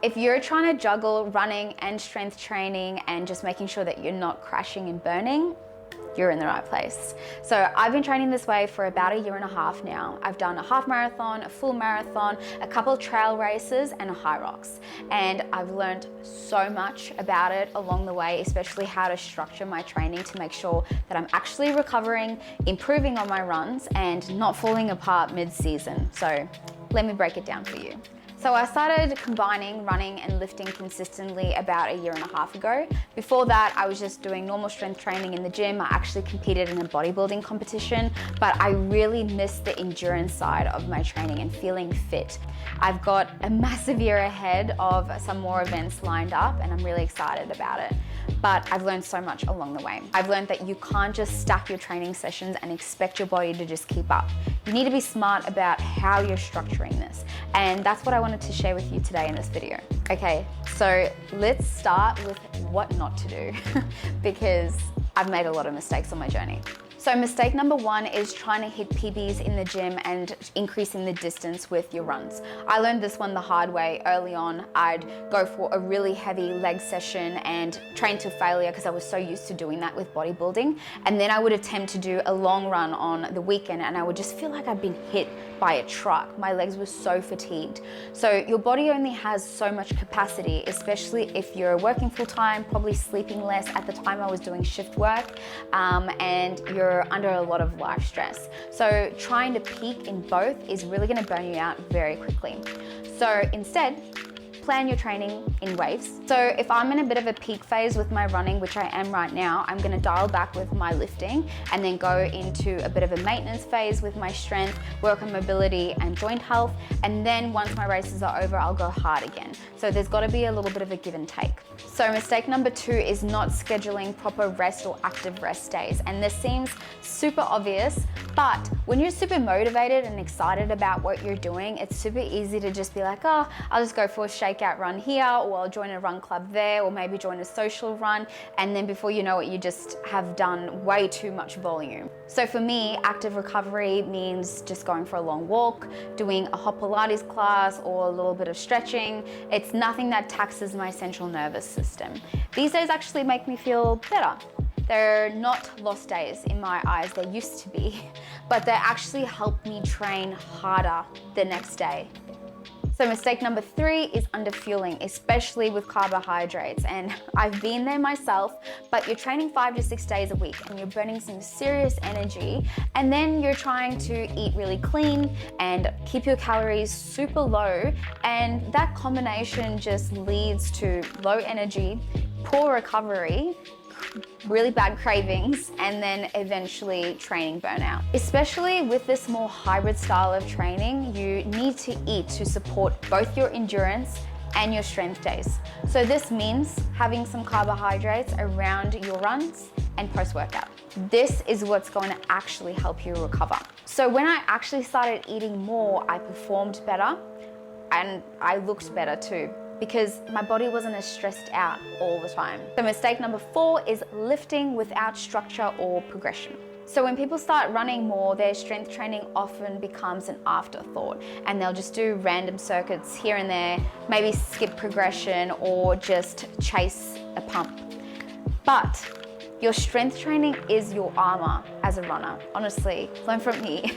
If you're trying to juggle running and strength training and just making sure that you're not crashing and burning, you're in the right place. So I've been training this way for about 1.5 years now. I've done a half marathon, a full marathon, a couple of trail races and a high rocks. And I've learned so much about it along the way, especially how to structure my training to make sure that I'm actually recovering, improving on my runs and not falling apart mid-season. So let me break it down for you. So I started combining running and lifting consistently about 1.5 years ago. Before that, I was just doing normal strength training in the gym. I actually competed in a bodybuilding competition, but I really missed the endurance side of my training and feeling fit. I've got a massive year ahead of some more events lined up and I'm really excited about it. But I've learned so much along the way. I've learned that you can't just stack your training sessions and expect your body to just keep up. You need to be smart about how you're structuring this. And that's what I wanted to share with you today in this video. Okay, so let's start with what not to do because I've made a lot of mistakes on my journey. So mistake number 1 is trying to hit PBs in the gym and increasing the distance with your runs. I learned this one the hard way early on. I'd go for a really heavy leg session and train to failure because I was so used to doing that with bodybuilding. And then I would attempt to do a long run on the weekend and I would just feel like I'd been hit by a truck. My legs were so fatigued. So your body only has so much capacity, especially if you're working full time, probably sleeping less. At the time I was doing shift work and you're under a lot of life stress. So trying to peak in both is really going to burn you out very quickly. So instead, plan your training in waves. So if I'm in a bit of a peak phase with my running, which I am right now, I'm gonna dial back with my lifting and then go into a bit of a maintenance phase with my strength, work on mobility and joint health. And then once my races are over, I'll go hard again. So there's gotta be a little bit of a give and take. So mistake number 2 is not scheduling proper rest or active rest days. And this seems super obvious, but when you're super motivated and excited about what you're doing, it's super easy to just be like, oh, I'll just go for a shakeout run here, or I'll join a run club there, or maybe join a social run. And then before you know it, you just have done way too much volume. So for me, active recovery means just going for a long walk, doing a hot Pilates class or a little bit of stretching. It's nothing that taxes my central nervous system. These days actually make me feel better. They're not lost days in my eyes, they used to be, but they actually help me train harder the next day. So mistake number 3 is underfueling, especially with carbohydrates. And I've been there myself, but you're training 5 to 6 days a week and you're burning some serious energy. And then you're trying to eat really clean and keep your calories super low. And that combination just leads to low energy, poor recovery, really bad cravings, and then eventually training burnout. Especially with this more hybrid style of training, you need to eat to support both your endurance and your strength days. So this means having some carbohydrates around your runs and post-workout. This is what's going to actually help you recover. So when I actually started eating more, I performed better and I looked better too, because my body wasn't as stressed out all the time. So mistake number 4 is lifting without structure or progression. So when people start running more, their strength training often becomes an afterthought and they'll just do random circuits here and there, maybe skip progression or just chase a pump. But your strength training is your armor as a runner. Honestly, learn from me.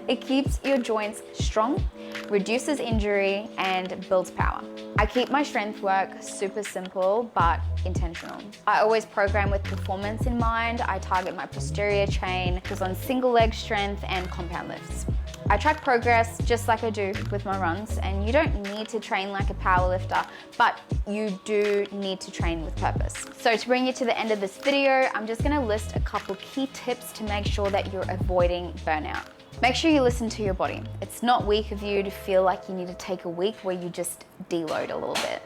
It keeps your joints strong, reduces injury, and builds power. I keep my strength work super simple but intentional. I always program with performance in mind. I target my posterior chain, focus on single leg strength and compound lifts. I track progress just like I do with my runs, and you don't need to train like a powerlifter, but you do need to train with purpose. So to bring you to the end of this video, I'm just gonna list a couple key tips to make sure that you're avoiding burnout. Make sure you listen to your body. It's not weak of you to feel like you need to take a week where you just deload a little bit.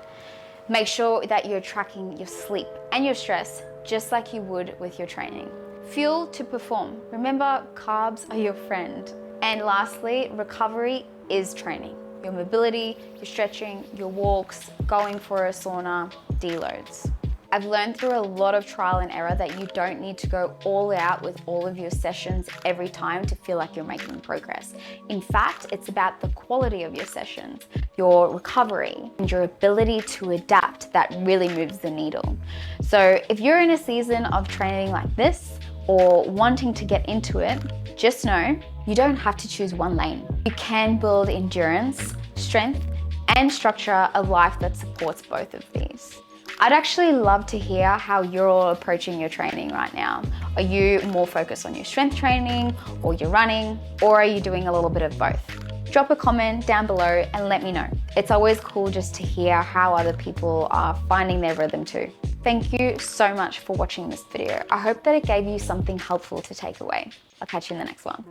Make sure that you're tracking your sleep and your stress just like you would with your training. Fuel to perform. Remember, carbs are your friend. And lastly, recovery is training. Your mobility, your stretching, your walks, going for a sauna, deloads. I've learned through a lot of trial and error that you don't need to go all out with all of your sessions every time to feel like you're making progress. In fact, it's about the quality of your sessions, your recovery, and your ability to adapt that really moves the needle. So if you're in a season of training like this or wanting to get into it, just know you don't have to choose one lane. You can build endurance, strength, and structure a life that supports both of these. I'd actually love to hear how you're all approaching your training right now. Are you more focused on your strength training or your running, or are you doing a little bit of both? Drop a comment down below and let me know. It's always cool just to hear how other people are finding their rhythm too. Thank you so much for watching this video. I hope that it gave you something helpful to take away. I'll catch you in the next one.